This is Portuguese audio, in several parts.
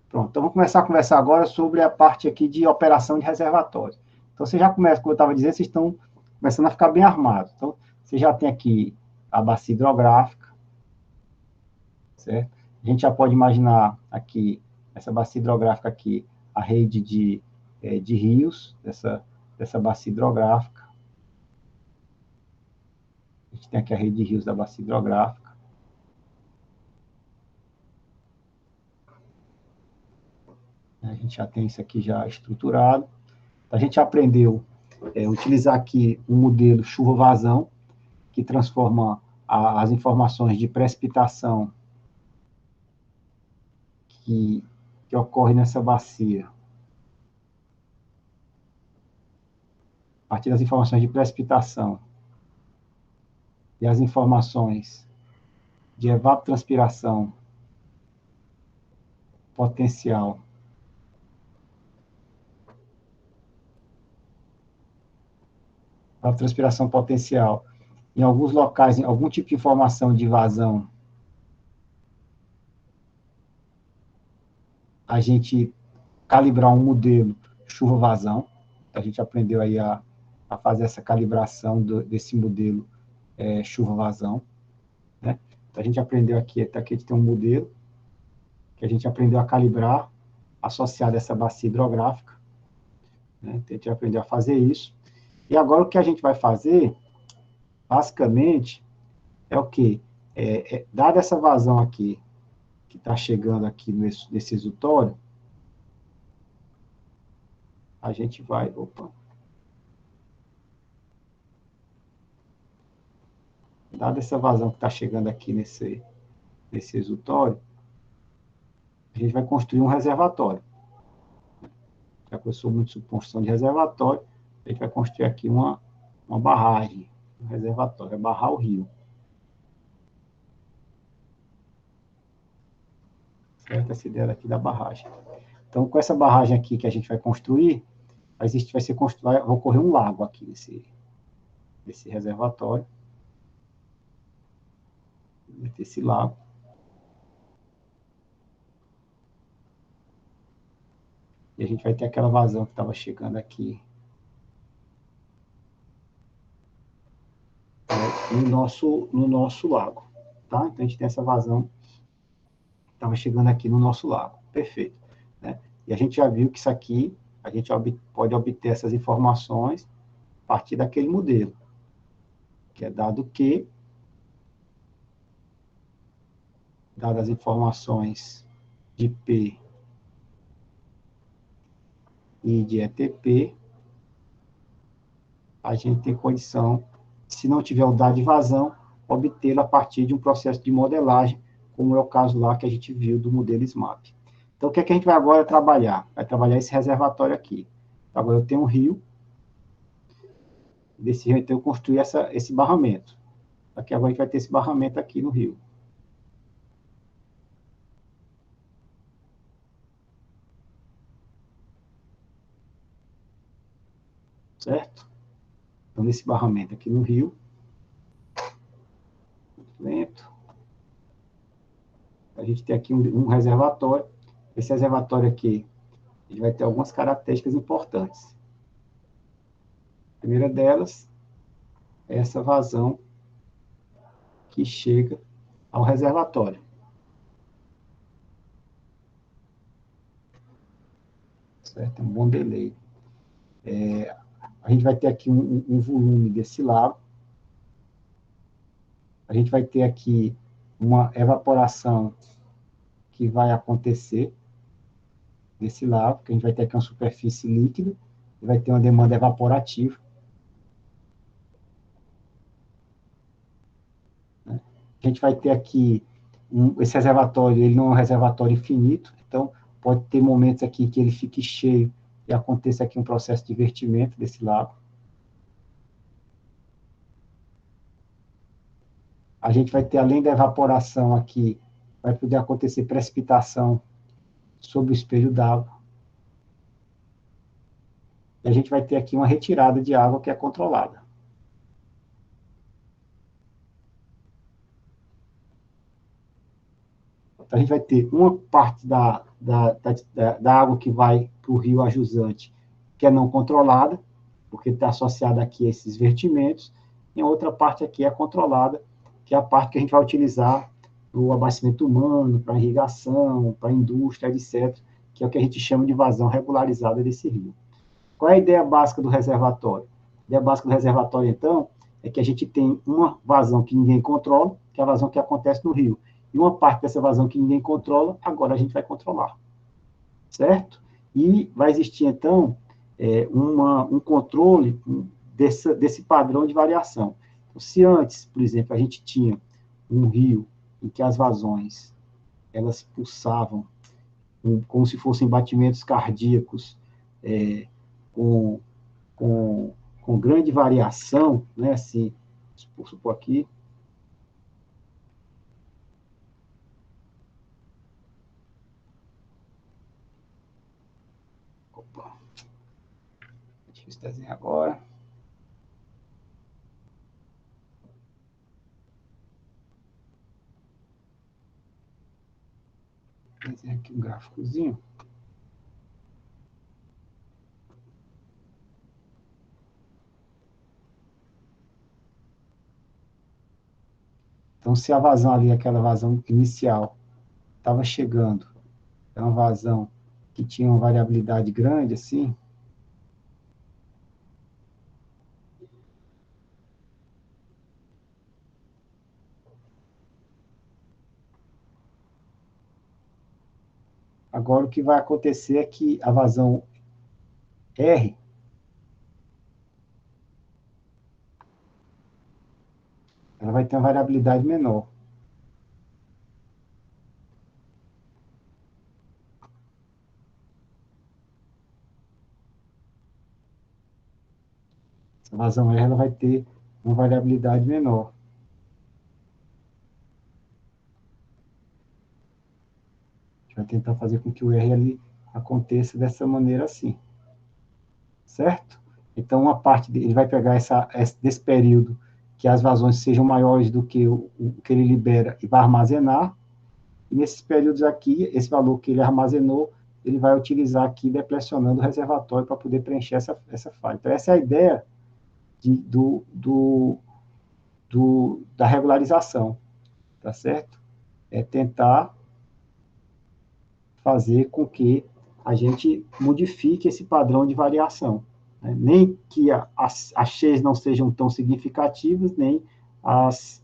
Pronto, então vamos começar a conversar agora sobre a parte aqui de operação de reservatório. Então, você já começa, como eu estava dizendo, vocês estão começando a ficar bem armados. Então, você já tem aqui a bacia hidrográfica, certo? A gente já pode imaginar aqui, essa bacia hidrográfica aqui, a rede de rios, dessa bacia hidrográfica. A gente tem aqui a rede de rios da bacia hidrográfica. A gente já tem isso aqui já estruturado. A gente aprendeu a utilizar aqui um modelo chuva-vazão, que transforma as informações de precipitação que ocorre nessa bacia, a partir das informações de precipitação e as informações de evapotranspiração potencial em alguns locais, em algum tipo de informação de vazão, a gente calibrar um modelo chuva-vazão. A gente aprendeu aí a fazer essa calibração desse modelo chuva-vazão, né? Então, a gente aprendeu aqui a gente tem um modelo que a gente aprendeu a calibrar associado a essa bacia hidrográfica, né? Então, a gente aprendeu a fazer isso. E agora o que a gente vai fazer, basicamente, é o quê? Dada essa vazão aqui, que está chegando aqui nesse exutório, a gente vai... Dada essa vazão que está chegando aqui nesse exutório, a gente vai construir um reservatório. Já que eu sou muito sobre construção de reservatório, a gente vai construir aqui uma barragem, um reservatório, vai barrar o rio. Certo? Essa ideia aqui da barragem. Então, com essa barragem aqui que a gente vai construir, vai ocorrer um lago aqui nesse reservatório. Vai ter esse lago. E a gente vai ter aquela vazão que estava chegando aqui no nosso lago. Tá? Então, a gente tem essa vazão que estava chegando aqui no nosso lago. Perfeito. Né? E a gente já viu que isso aqui, a gente pode obter essas informações a partir daquele modelo, que é dado que, dadas as informações de P e de ETP, a gente tem condição, se não tiver o dado de vazão, obtê-lo a partir de um processo de modelagem, como é o caso lá que a gente viu do modelo SMAP. Então, o que é que a gente vai agora trabalhar? Vai trabalhar esse reservatório aqui. Agora, eu tenho um rio, desse rio, então, eu construí esse barramento. Aqui agora a gente vai ter esse barramento aqui no rio. Certo? Então, nesse barramento aqui no rio, lento, a gente tem aqui um reservatório. Esse reservatório aqui, ele vai ter algumas características importantes. A primeira delas é essa vazão que chega ao reservatório. Certo? É um bom delay. A gente vai ter aqui um volume desse lago. A gente vai ter aqui uma evaporação que vai acontecer desse lago, que a gente vai ter aqui uma superfície líquida e vai ter uma demanda evaporativa. Né? A gente vai ter aqui esse reservatório, ele não é um reservatório infinito, então pode ter momentos aqui que ele fique cheio e aconteça aqui um processo de divertimento desse lago. A gente vai ter, além da evaporação aqui, vai poder acontecer precipitação sobre o espelho d'água. E a gente vai ter aqui uma retirada de água que é controlada. Então, a gente vai ter uma parte da água que vai para o rio a jusante, que é não controlada, porque está associada aqui a esses vertimentos, e a outra parte aqui é controlada, que é a parte que a gente vai utilizar para o abastecimento humano, para irrigação, para a indústria, etc., que é o que a gente chama de vazão regularizada desse rio. Qual é a ideia básica do reservatório? A ideia básica do reservatório, então, é que a gente tem uma vazão que ninguém controla, que é a vazão que acontece no rio. E uma parte dessa vazão que ninguém controla, agora a gente vai controlar. Certo? E vai existir, então, um controle desse padrão de variação. Então, se antes, por exemplo, a gente tinha um rio em que as vazões elas pulsavam como se fossem batimentos cardíacos com, com grande variação, né? Assim, supor aqui. Opa. Deixa eu esse desenho agora. Vou desenhar aqui um gráficozinho. Então, se a vazão ali, aquela vazão inicial, estava chegando, é uma vazão que tinha uma variabilidade grande, assim, agora o que vai acontecer é que a vazão R, ela vai ter uma variabilidade menor. Essa vazão R ela vai ter uma variabilidade menor. A gente vai tentar fazer com que o R ali aconteça dessa maneira assim. Certo? Então, uma parte dele vai pegar desse período que as vazões sejam maiores do que o que ele libera e vai armazenar. E nesses períodos aqui, esse valor que ele armazenou, ele vai utilizar aqui deplecionando o reservatório para poder preencher essa falha. Então, essa é a ideia da regularização, tá certo? É tentar fazer com que a gente modifique esse padrão de variação. Né? Nem que as cheias não sejam tão significativas, nem as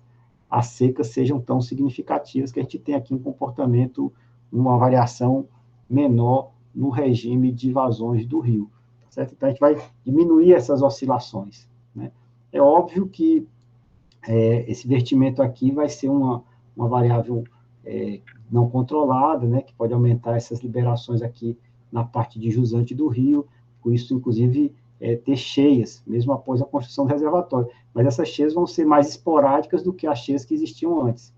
secas sejam tão significativas, que a gente tem aqui um comportamento, uma variação menor no regime de vazões do rio. Certo? Então, a gente vai diminuir essas oscilações. Né? É óbvio que esse vertimento aqui vai ser uma variável não controlada, né, que pode aumentar essas liberações aqui na parte de jusante do rio, com isso, inclusive, ter cheias, mesmo após a construção do reservatório. Mas essas cheias vão ser mais esporádicas do que as cheias que existiam antes.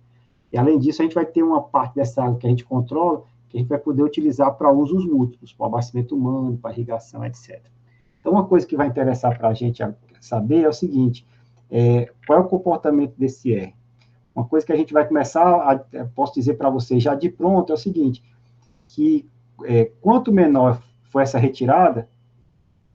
E, além disso, a gente vai ter uma parte dessa água que a gente controla, que a gente vai poder utilizar para usos múltiplos, para o abastecimento humano, para irrigação, etc. Então, uma coisa que vai interessar para a gente saber é o seguinte, qual é o comportamento desse R? Uma coisa que a gente vai começar, posso dizer para vocês já de pronto, é o seguinte, que quanto menor for essa retirada,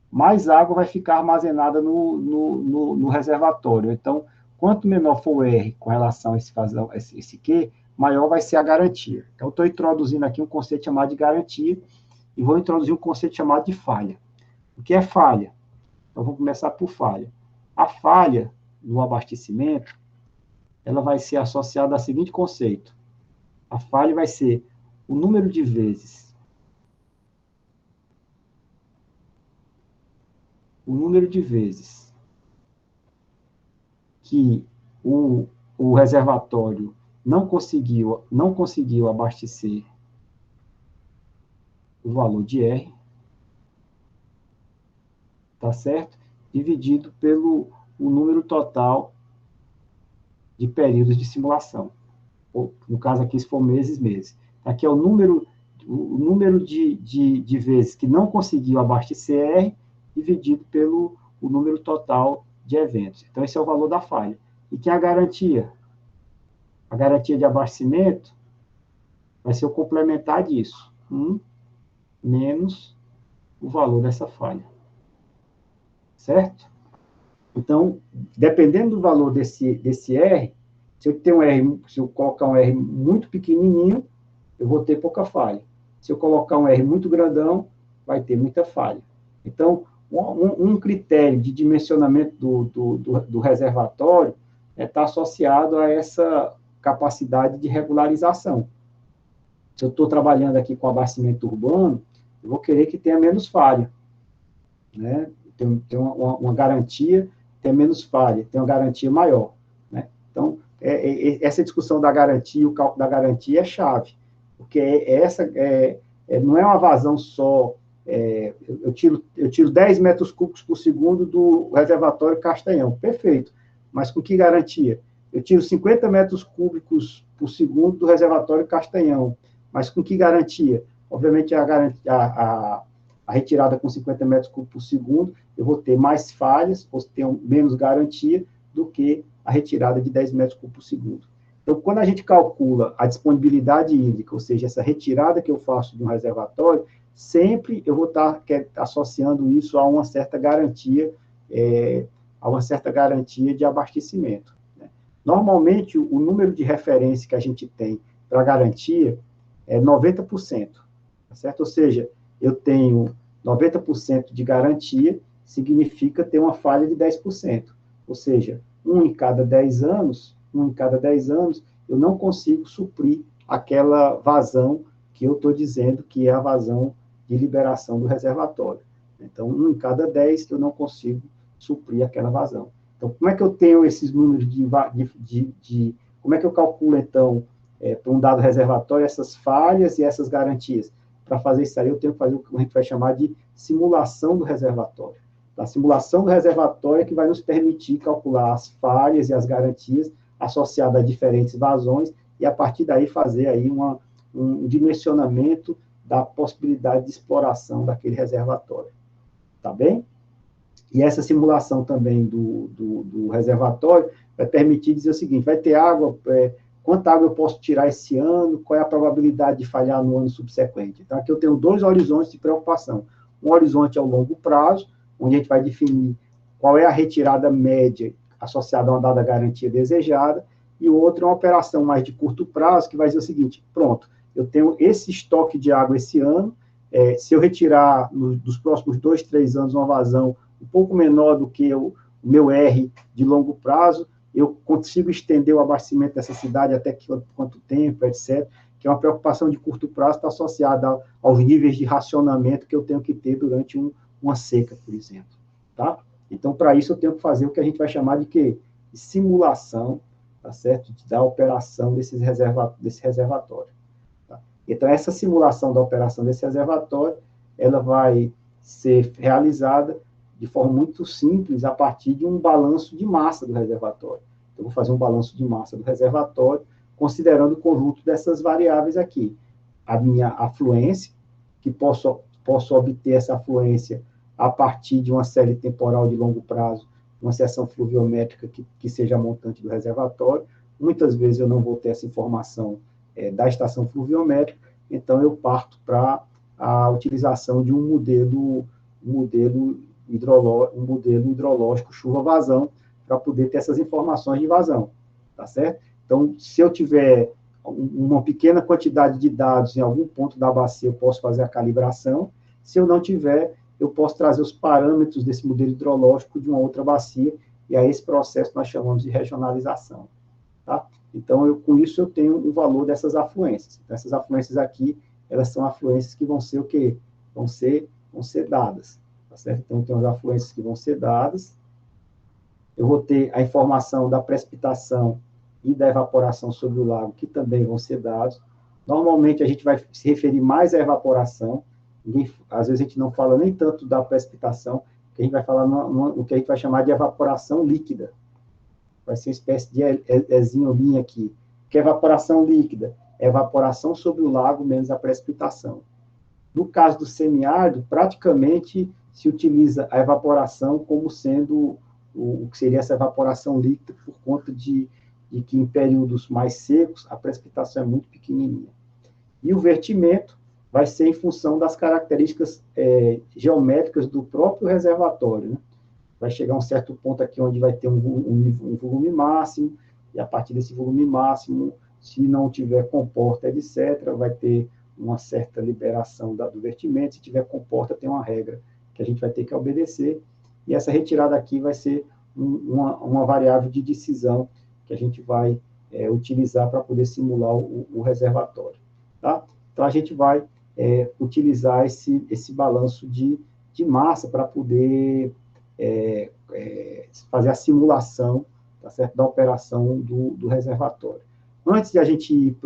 mais água vai ficar armazenada no reservatório. Então, quanto menor for o R com relação a esse Q, maior vai ser a garantia. Então, eu estou introduzindo aqui um conceito chamado de garantia e vou introduzir um conceito chamado de falha. O que é falha? Então, vamos começar por falha. A falha no abastecimento, ela vai ser associada ao seguinte conceito. A falha vai ser o número de vezes que o reservatório não conseguiu abastecer o valor de R, tá certo? Dividido pelo o número total de períodos de simulação. Ou, no caso aqui, se for meses. Aqui é o número de vezes que não conseguiu abastecer R dividido pelo o número total de eventos. Então, esse é o valor da falha. E que é a garantia? A garantia de abastecimento vai ser o complementar disso. 1 menos o valor dessa falha. Certo? Então, dependendo do valor desse R, se eu tenho um R, se eu colocar um R muito pequenininho, eu vou ter pouca falha. Se eu colocar um R muito grandão, vai ter muita falha. Então, um critério de dimensionamento do reservatório está associado a essa capacidade de regularização. Se eu estou trabalhando aqui com abastecimento urbano, eu vou querer que tenha menos falha, né? Tem uma garantia, tem menos falha, tem uma garantia maior, né? Então, essa discussão da garantia, o cálculo da garantia é chave, porque não é uma vazão só, eu tiro 10 metros cúbicos por segundo do reservatório Castanhão, perfeito, mas com que garantia? Eu tiro 50 metros cúbicos por segundo do reservatório Castanhão, mas com que garantia? Obviamente, a retirada com 50 metros cúbicos por segundo, eu vou ter mais falhas, vou ter menos garantia do que a retirada de 10 metros cúbicos por segundo. Então, quando a gente calcula a disponibilidade hídrica, ou seja, essa retirada que eu faço de um reservatório, sempre eu vou estar associando isso a uma certa garantia, de abastecimento. Né? Normalmente, o número de referência que a gente tem para garantia é 90%, tá certo? Ou seja, eu tenho 90% de garantia, significa ter uma falha de 10%. Ou seja, 1 em cada 10 anos, eu não consigo suprir aquela vazão que eu estou dizendo que é a vazão de liberação do reservatório. Então, 1 em cada 10 eu não consigo suprir aquela vazão. Então, como é que eu tenho esses números como é que eu calculo, então, para um dado reservatório, essas falhas e essas garantias? Para fazer isso aí, eu tenho que fazer o que a gente vai chamar de simulação do reservatório. A simulação do reservatório é que vai nos permitir calcular as falhas e as garantias associadas a diferentes vazões e, a partir daí, fazer aí um dimensionamento da possibilidade de exploração daquele reservatório. Tá bem? E essa simulação também do reservatório vai permitir dizer o seguinte, vai ter água, quanta água eu posso tirar esse ano, qual é a probabilidade de falhar no ano subsequente. Então, aqui eu tenho 2 horizontes de preocupação. Um horizonte ao longo prazo, onde a gente vai definir qual é a retirada média associada a uma dada garantia desejada, e o outro é uma operação mais de curto prazo, que vai dizer o seguinte, pronto, eu tenho esse estoque de água esse ano, se eu retirar dos próximos 2, 3 anos uma vazão um pouco menor do que o meu R de longo prazo, eu consigo estender o abastecimento dessa cidade até quanto tempo, etc., que é uma preocupação de curto prazo, está associada aos níveis de racionamento que eu tenho que ter durante uma seca, por exemplo. Tá? Então, para isso, eu tenho que fazer o que a gente vai chamar de quê? De simulação, tá certo? Da operação desse reservatório. Tá? Então, essa simulação da operação desse reservatório, ela vai ser realizada de forma muito simples, a partir de um balanço de massa do reservatório. Então, eu vou fazer um balanço de massa do reservatório, considerando o conjunto dessas variáveis aqui. A minha afluência, que posso obter essa afluência a partir de uma série temporal de longo prazo, uma seção fluviométrica que seja a montante do reservatório. Muitas vezes eu não vou ter essa informação da estação fluviométrica, então eu parto para a utilização de um modelo hidrológico chuva-vazão, para poder ter essas informações de vazão, tá certo? Então, se eu tiver uma pequena quantidade de dados em algum ponto da bacia, eu posso fazer a calibração. Se eu não tiver, eu posso trazer os parâmetros desse modelo hidrológico de uma outra bacia, e aí esse processo nós chamamos de regionalização, tá? Então, com isso, eu tenho o valor dessas afluências. Então, essas afluências aqui, elas são afluências que vão ser o quê? Vão ser dadas. Tá certo? Então, tem as afluências que vão ser dadas. Eu vou ter a informação da precipitação e da evaporação sobre o lago, que também vão ser dados. Normalmente, a gente vai se referir mais à evaporação. Às vezes, a gente não fala nem tanto da precipitação, que a gente vai falar no que a gente vai chamar de evaporação líquida. Vai ser uma espécie de Ezinho aqui. Que é evaporação líquida? É evaporação sobre o lago menos a precipitação. No caso do semiárido, praticamente se utiliza a evaporação como sendo o que seria essa evaporação líquida, por conta de que em períodos mais secos a precipitação é muito pequenininha. E o vertimento vai ser em função das características geométricas do próprio reservatório, né? Vai chegar a um certo ponto aqui onde vai ter um volume máximo, e a partir desse volume máximo, se não tiver comporta, etc., vai ter uma certa liberação do vertimento. Se tiver comporta, tem uma regra que a gente vai ter que obedecer, e essa retirada aqui vai ser uma variável de decisão que a gente vai utilizar para poder simular o reservatório. Tá? Então, a gente vai utilizar esse balanço de massa para poder fazer a simulação, tá certo? Da operação do reservatório. Antes de a gente ir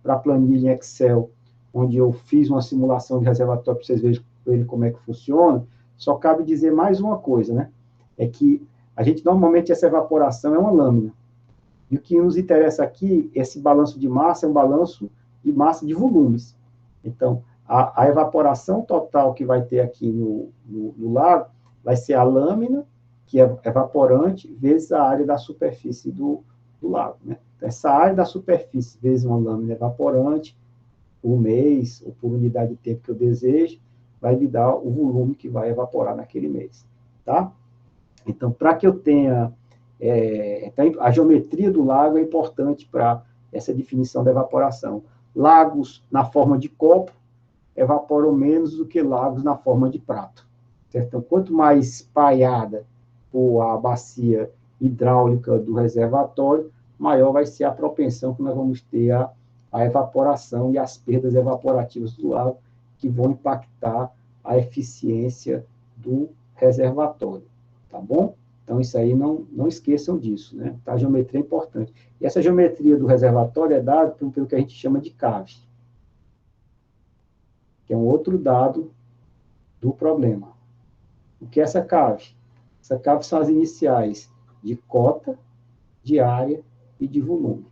para a planilha em Excel, onde eu fiz uma simulação de reservatório para vocês verem como é que funciona, só cabe dizer mais uma coisa, né? É que a gente, normalmente, essa evaporação é uma lâmina. E o que nos interessa aqui, esse balanço de massa, é um balanço de massa de volumes. Então, a evaporação total que vai ter aqui no lago vai ser a lâmina, que é evaporante, vezes a área da superfície do lago, né? Então, essa área da superfície vezes uma lâmina evaporante, por mês, ou por unidade de tempo que eu desejo, vai me dar o volume que vai evaporar naquele mês, tá? Então, para que eu tenha... a geometria do lago é importante para essa definição da evaporação. Lagos na forma de copo evaporam menos do que lagos na forma de prato. Certo? Então, quanto mais espalhada for a bacia hidráulica do reservatório, maior vai ser a propensão que nós vamos ter a evaporação e as perdas evaporativas do lago, que vão impactar a eficiência do reservatório. Tá bom? Então, isso aí, não esqueçam disso, né? Tá? A geometria é importante. E essa geometria do reservatório é dada pelo que a gente chama de CAV, que é um outro dado do problema. O que é essa CAV? Essa CAV são as iniciais de cota, de área e de volume.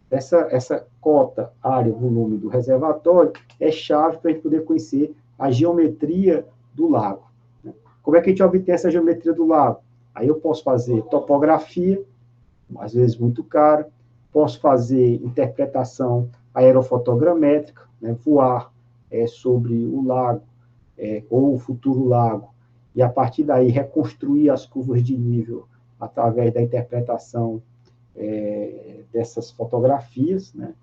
Essa cota, área, volume do reservatório é chave para a gente poder conhecer a geometria do lago. Como é que a gente obtém essa geometria do lago? Aí eu posso fazer topografia, às vezes muito caro, posso fazer interpretação aerofotogramétrica, né, voar sobre o lago ou o futuro lago, e a partir daí reconstruir as curvas de nível através da interpretação dessas fotografias, né,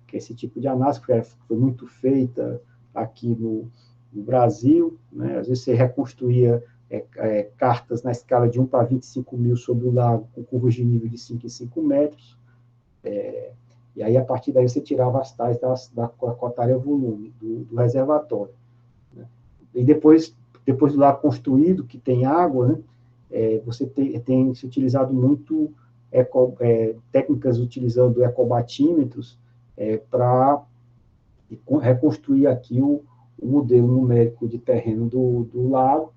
que esse tipo de análise foi muito feita aqui no Brasil, né, às vezes você reconstruía cartas na escala de 1 para 25 mil sobre o lago, com curvas de nível de 5 em 5 metros, e aí, a partir daí, você tirava as tais da cota área volume do reservatório. Né? E depois do lago construído, que tem água, né, você tem se utilizado muito técnicas utilizando ecobatímetros para reconstruir aqui o modelo numérico de terreno do lago,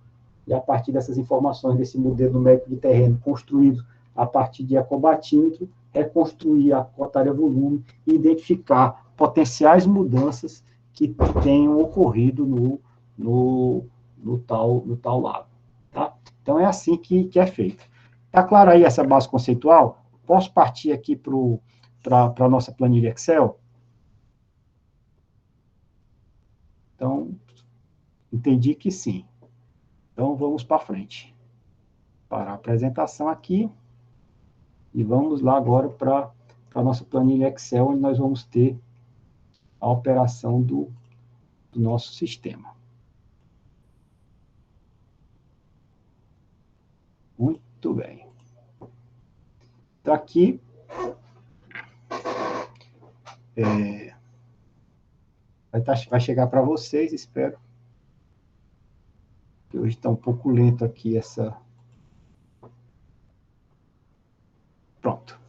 e a partir dessas informações desse modelo numérico de terreno construído a partir de ecobatímetro, reconstruir a cota área volume e identificar potenciais mudanças que tenham ocorrido no tal lago. Tá? Então, é assim que é feito. Está claro aí essa base conceitual? Posso partir aqui para a nossa planilha Excel? Então, entendi que sim. Então, vamos para frente. Para a apresentação aqui. E vamos lá agora para a nossa planilha Excel, onde nós vamos ter a operação do nosso sistema. Muito bem. Então, aqui, vai chegar para vocês, espero. Que hoje está um pouco lento aqui essa... Pronto.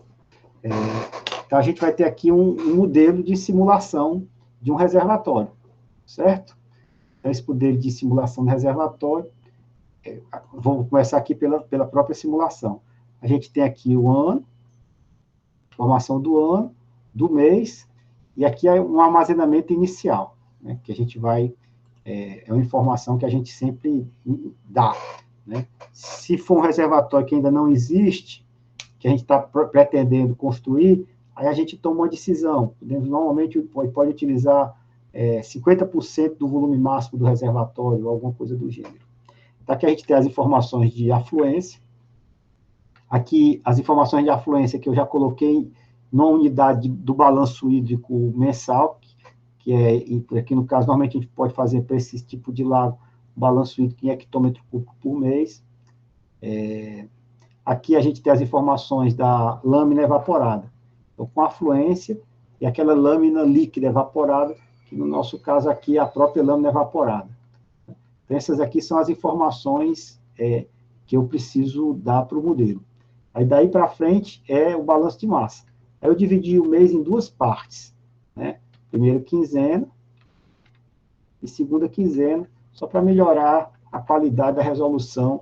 Então, a gente vai ter aqui um modelo de simulação de um reservatório, certo? Então, esse modelo de simulação de reservatório, vamos começar aqui pela própria simulação. A gente tem aqui o ano, informação do ano, do mês, e aqui é um armazenamento inicial, né, que a gente vai... É uma informação que a gente sempre dá. Né? Se for um reservatório que ainda não existe, que a gente está pretendendo construir, aí a gente toma uma decisão. Normalmente pode utilizar 50% do volume máximo do reservatório, ou alguma coisa do gênero. Então, aqui a gente tem as informações de afluência. Aqui, as informações de afluência que eu já coloquei numa unidade do balanço hídrico mensal, que aqui no caso, normalmente a gente pode fazer para esse tipo de lago, balanço hídrico em hectômetro cúbico por mês. Aqui a gente tem as informações da lâmina evaporada. Então, com afluência e aquela lâmina líquida evaporada, que no nosso caso aqui é a própria lâmina evaporada. Então, essas aqui são as informações que eu preciso dar para o modelo. Aí, daí para frente, é o balanço de massa. Aí eu dividi o mês em duas partes, né? Primeira quinzena e segunda quinzena, só para melhorar a qualidade da resolução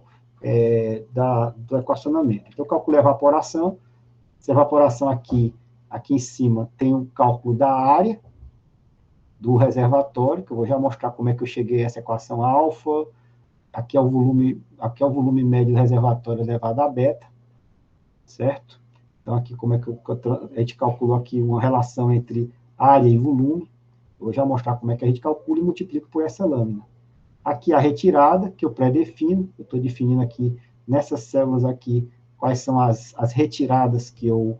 do equacionamento. Então, eu calculei a evaporação. Essa evaporação aqui em cima tem um cálculo da área do reservatório, que eu vou já mostrar como é que eu cheguei a essa equação alfa. Aqui é o volume médio do reservatório elevado a beta, certo? Então, aqui como é que a gente calculou aqui uma relação entre área e volume. Eu vou já mostrar como é que a gente calcula e multiplica por essa lâmina. Aqui a retirada, que eu pré-defino. Eu estou definindo aqui, nessas células aqui, quais são as retiradas que eu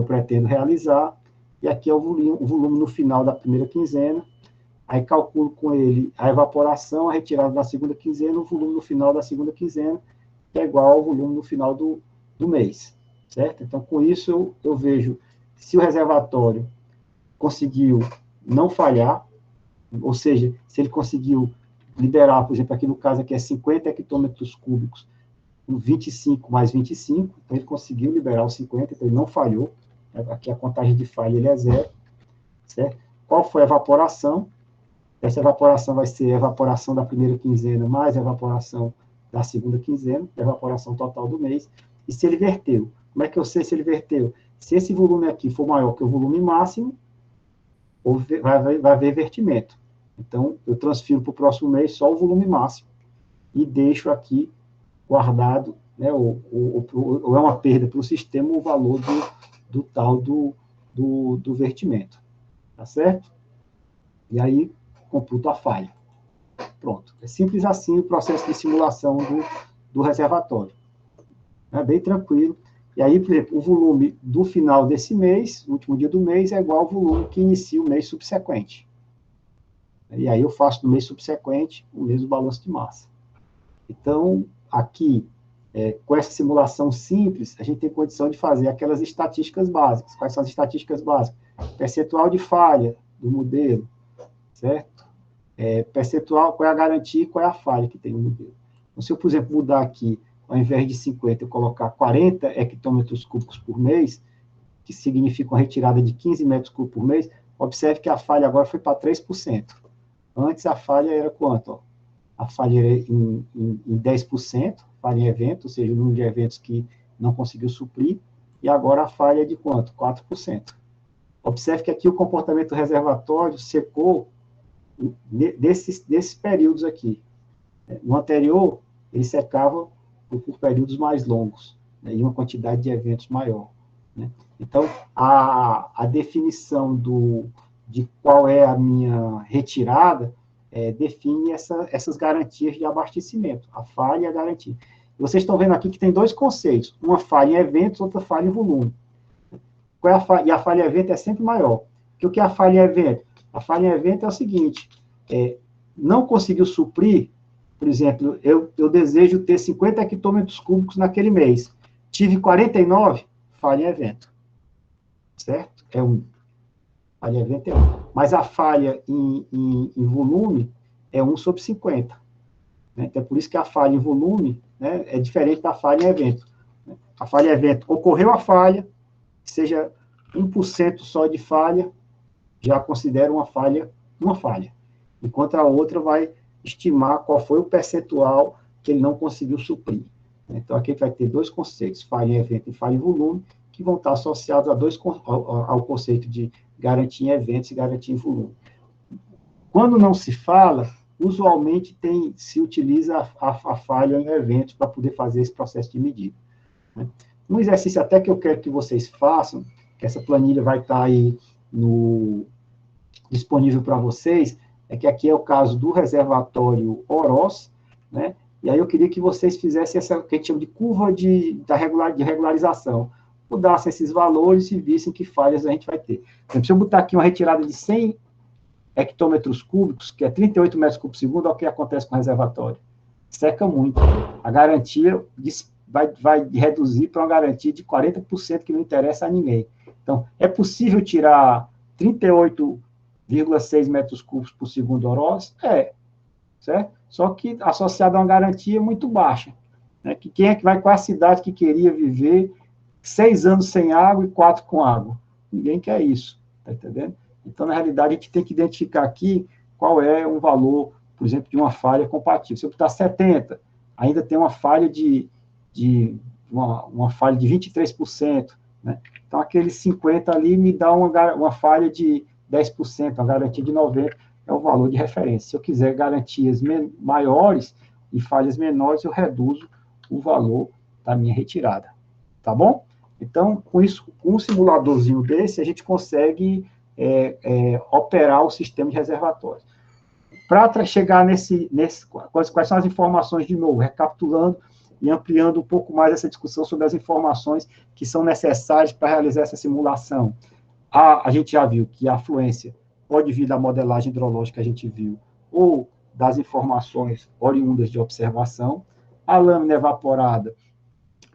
pretendo realizar. E aqui é o volume no final da primeira quinzena. Aí calculo com ele a evaporação, a retirada da segunda quinzena, o volume no final da segunda quinzena, que é igual ao volume no final do mês, certo? Então, com isso, eu vejo se o reservatório conseguiu não falhar, ou seja, se ele conseguiu liberar, por exemplo, aqui no caso aqui é 50 hectômetros cúbicos, 25 mais 25, então ele conseguiu liberar os 50, então ele não falhou. Aqui a contagem de falha ele é zero, certo? Qual foi a evaporação? Essa evaporação vai ser a evaporação da primeira quinzena mais a evaporação da segunda quinzena, a evaporação total do mês. E se ele verteu? Como é que eu sei se ele verteu? Se esse volume aqui for maior que o volume máximo, vai haver vertimento. Então, eu transfiro para o próximo mês só o volume máximo e deixo aqui guardado, né, ou é uma perda para o sistema, o valor do tal do vertimento. Tá certo? E aí, computo a falha. Pronto. É simples assim o processo de simulação do reservatório. É bem tranquilo. E aí, por exemplo, o volume do final desse mês, no último dia do mês, é igual ao volume que inicia o mês subsequente. E aí eu faço no mês subsequente o mesmo balanço de massa. Então, aqui, com essa simulação simples, a gente tem condição de fazer aquelas estatísticas básicas. Quais são as estatísticas básicas? Percentual de falha do modelo, certo? Percentual, qual é a garantia e qual é a falha que tem no modelo. Então, se eu, por exemplo, mudar aqui, ao invés de 50, eu colocar 40 hectômetros cúbicos por mês, que significa uma retirada de 15 metros cúbicos por mês, observe que a falha agora foi para 3%. Antes a falha era quanto? Ó? A falha era em 10%, falha em evento, ou seja, o número de eventos que não conseguiu suprir, e agora a falha é de quanto? 4%. Observe que aqui o comportamento reservatório secou desses períodos aqui. No anterior, ele secava por períodos mais longos, né, e uma quantidade de eventos maior. Né? Então, a definição de qual é a minha retirada define essas garantias de abastecimento, a falha e a garantia. E vocês estão vendo aqui que tem dois conceitos, uma falha em eventos, outra falha em volume. Qual é a falha? E a falha em evento é sempre maior. Porque o que é a falha em evento? A falha em evento é o seguinte, não conseguiu suprir, por exemplo, eu desejo ter 50 hectômetros cúbicos naquele mês. Tive 49, falha em evento. Certo? É 1. Falha em evento é 1. Mas a falha em volume é 1 sobre 50. Né? Então, é por isso que a falha em volume, né, é diferente da falha em evento. A falha em evento, ocorreu a falha, seja 1% só de falha, já considera uma falha. Enquanto a outra vai estimar qual foi o percentual que ele não conseguiu suprir. Então, aqui vai ter dois conceitos, falha em evento e falha em volume, que vão estar associados ao conceito de garantia em eventos e garantia em volume. Quando não se fala, usualmente se utiliza a falha em eventos para poder fazer esse processo de medida. Um exercício até que eu quero que vocês façam que essa planilha vai estar aí disponível para vocês, é que aqui é o caso do reservatório Oroz, né? E aí eu queria que vocês fizessem essa que a gente chama de curva de regularização, mudassem esses valores e vissem que falhas a gente vai ter. Então, se eu botar aqui uma retirada de 100 hectômetros cúbicos, que é 38 metros cúbicos por segundo, olha o que acontece com o reservatório. Seca muito. A garantia vai reduzir para uma garantia de 40% que não interessa a ninguém. Então, é possível tirar 38,6 metros cúbicos por segundo Oroz? Certo? Só que associado a uma garantia muito baixa. Né? Que quem é que vai com a cidade que queria viver 6 anos sem água e 4 com água? Ninguém quer isso, tá entendendo? Então, na realidade, a gente tem que identificar aqui qual é um valor, por exemplo, de uma falha compatível. Se eu botar 70, ainda tem uma falha uma falha de 23%, né? Então, aqueles 50 ali me dá uma falha de 10%, uma garantia de 90%, é o valor de referência. Se eu quiser garantias maiores e falhas menores, eu reduzo o valor da minha retirada, tá bom? Então, com isso, com um simuladorzinho desse, a gente consegue operar o sistema de reservatórios. Para chegar quais são as informações, de novo, recapitulando e ampliando um pouco mais essa discussão sobre as informações que são necessárias para realizar essa simulação. A gente já viu que a afluência pode vir da modelagem hidrológica que a gente viu, ou das informações oriundas de observação. A lâmina evaporada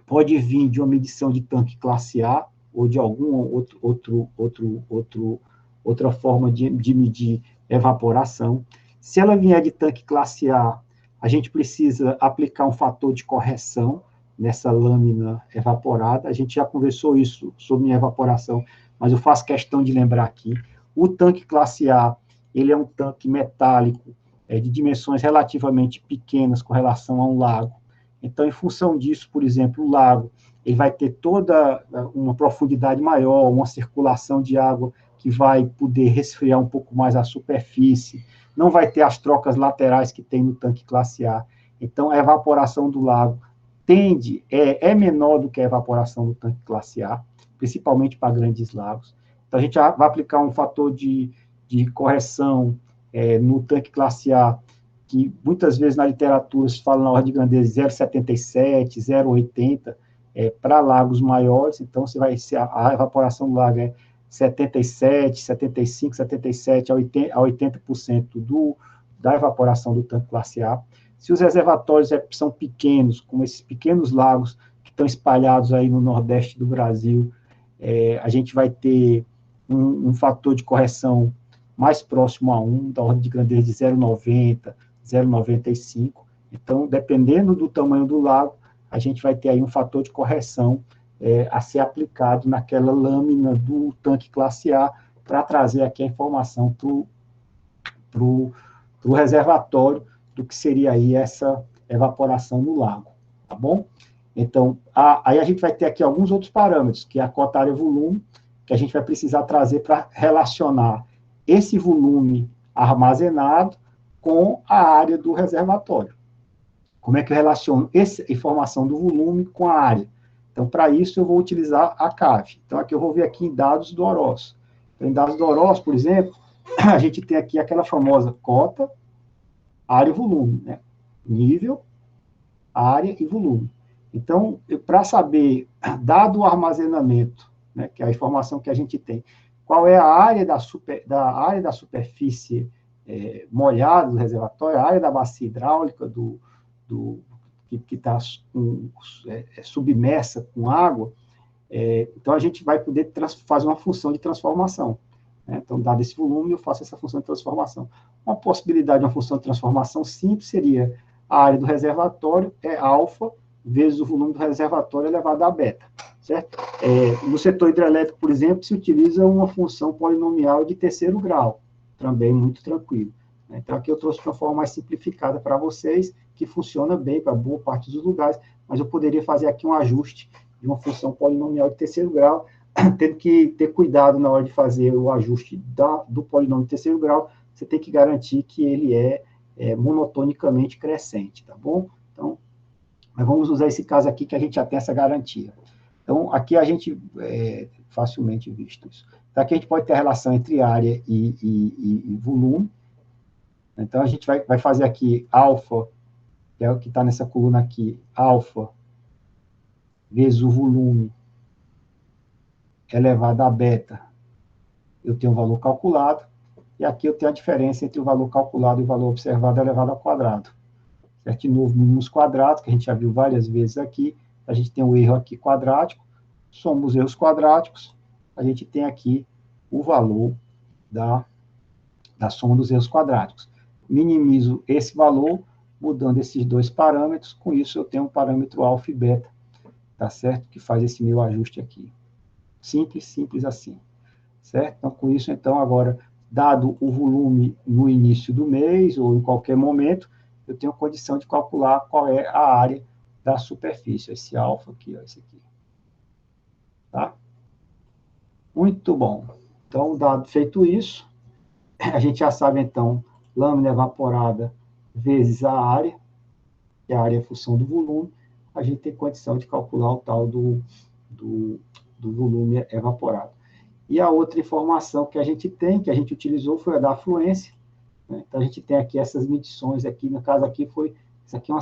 pode vir de uma medição de tanque classe A, ou de alguma outra forma de medir evaporação. Se ela vier de tanque classe A, a gente precisa aplicar um fator de correção nessa lâmina evaporada. A gente já conversou isso sobre evaporação, mas eu faço questão de lembrar aqui. O tanque classe A, ele é um tanque metálico de dimensões relativamente pequenas com relação a um lago. Então, em função disso, por exemplo, o lago, ele vai ter toda uma profundidade maior, uma circulação de água que vai poder resfriar um pouco mais a superfície, não vai ter as trocas laterais que tem no tanque classe A. Então, a evaporação do lago é menor do que a evaporação do tanque classe A, principalmente para grandes lagos. Então, a gente vai aplicar um fator de correção no tanque classe A, que muitas vezes na literatura se fala na ordem de grandeza de 0,77, 0,80, para lagos maiores. Então, a evaporação do lago é 77, 75, 77 a 80% da evaporação do tanque classe A. Se os reservatórios são pequenos, como esses pequenos lagos que estão espalhados aí no nordeste do Brasil, a gente vai ter um fator de correção mais próximo a 1, da ordem de grandeza de 0,90, 0,95. Então, dependendo do tamanho do lago, a gente vai ter aí um fator de correção a ser aplicado naquela lâmina do tanque classe A para trazer aqui a informação para o reservatório do que seria aí essa evaporação no lago, tá bom? Então, aí a gente vai ter aqui alguns outros parâmetros, que é a cota área-volume, que a gente vai precisar trazer para relacionar esse volume armazenado com a área do reservatório. Como é que eu relaciono essa informação do volume com a área? Então, para isso, eu vou utilizar a CAV. Então, aqui eu vou ver aqui em dados do Oroz. Então, em dados do Oroz, por exemplo, a gente tem aqui aquela famosa cota, área e volume, né? Nível, área e volume. Então, para saber, dado o armazenamento, né, que é a informação que a gente tem, qual é a área da superfície molhada do reservatório, a área da bacia hidráulica que está submersa com água, então a gente vai poder fazer uma função de transformação. Né? Então, dado esse volume, eu faço essa função de transformação. Uma possibilidade de uma função de transformação simples seria a área do reservatório é alfa vezes o volume do reservatório elevado a beta, certo? No setor hidrelétrico, por exemplo, se utiliza uma função polinomial de terceiro grau, também muito tranquilo. Então, aqui eu trouxe de uma forma mais simplificada para vocês, que funciona bem para boa parte dos lugares, mas eu poderia fazer aqui um ajuste de uma função polinomial de terceiro grau, tendo que ter cuidado na hora de fazer o ajuste do polinômio de terceiro grau, você tem que garantir que ele é monotonicamente crescente, tá bom? Então, nós vamos usar esse caso aqui que a gente já tem essa garantia. Então, aqui a gente facilmente visto isso. Então, aqui a gente pode ter a relação entre área e volume. Então, a gente vai fazer aqui alfa, que é o que está nessa coluna aqui, alfa vezes o volume elevado a beta, eu tenho um valor calculado, e aqui eu tenho a diferença entre o valor calculado e o valor observado elevado ao quadrado. Certo? De novo, mínimos quadrados, que a gente já viu várias vezes aqui, a gente tem um erro aqui quadrático, somos erros quadráticos, a gente tem aqui o valor da soma dos erros quadráticos. Minimizo esse valor, mudando esses dois parâmetros, com isso eu tenho um parâmetro alfa e beta, tá certo? Que faz esse meu ajuste aqui. Simples, simples assim, certo? Então, com isso, então, agora, dado o volume no início do mês, ou em qualquer momento, eu tenho condição de calcular qual é a área da superfície, esse alfa aqui, ó, esse aqui. Tá? Muito bom. Então, dado feito isso, a gente já sabe, então, lâmina evaporada vezes a área, que a área é função do volume, a gente tem condição de calcular o tal do volume evaporado. E a outra informação que a gente tem, que a gente utilizou, foi a da afluência. Né? Então, a gente tem aqui essas medições, aqui, no caso aqui, isso aqui é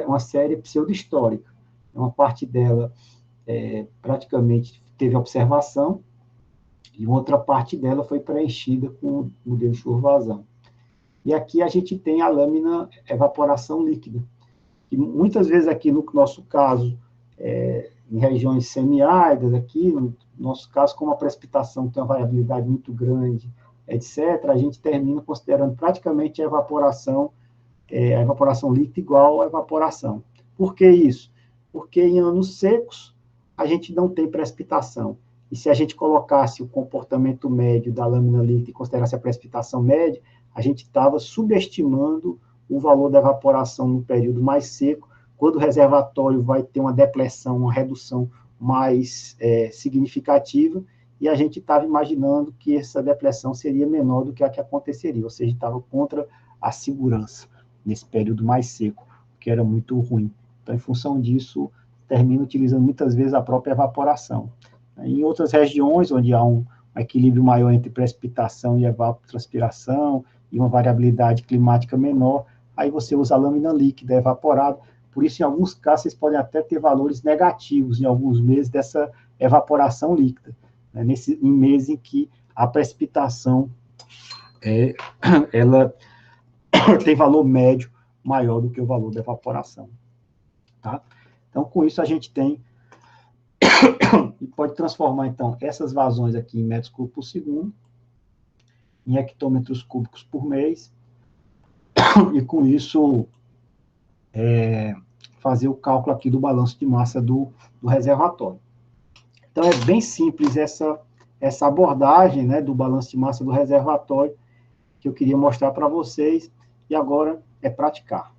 uma série pseudo-histórica. Uma parte dela praticamente teve observação, e outra parte dela foi preenchida com o modelo chuva-vazão. E aqui a gente tem a lâmina evaporação líquida, que muitas vezes aqui no nosso caso, em regiões semiáridas aqui, no nosso caso, como a precipitação tem uma variabilidade muito grande, etc., a gente termina considerando praticamente a evaporação líquida igual à evaporação. Por que isso? Porque em anos secos, a gente não tem precipitação. E se a gente colocasse o comportamento médio da lâmina líquida e considerasse a precipitação média, a gente estava subestimando o valor da evaporação no período mais seco, quando o reservatório vai ter uma depressão, uma redução mais significativa, e a gente estava imaginando que essa depressão seria menor do que a que aconteceria, ou seja, estava contra a segurança nesse período mais seco, que era muito ruim. Então, em função disso, termina utilizando muitas vezes a própria evaporação. Em outras regiões, onde há um equilíbrio maior entre precipitação e evapotranspiração, e uma variabilidade climática menor, aí você usa a lâmina líquida evaporada. Por isso, em alguns casos, vocês podem até ter valores negativos em alguns meses dessa evaporação líquida, né? Em meses em que a precipitação ela tem valor médio maior do que o valor da evaporação. Tá? Então, com isso, a gente tem e pode transformar, então, essas vazões aqui em metros cúbicos por segundo, em hectômetros cúbicos por mês, e com isso fazer o cálculo aqui do balanço de massa do reservatório. Então, é bem simples essa abordagem, né, do balanço de massa do reservatório que eu queria mostrar para vocês, e agora é praticar.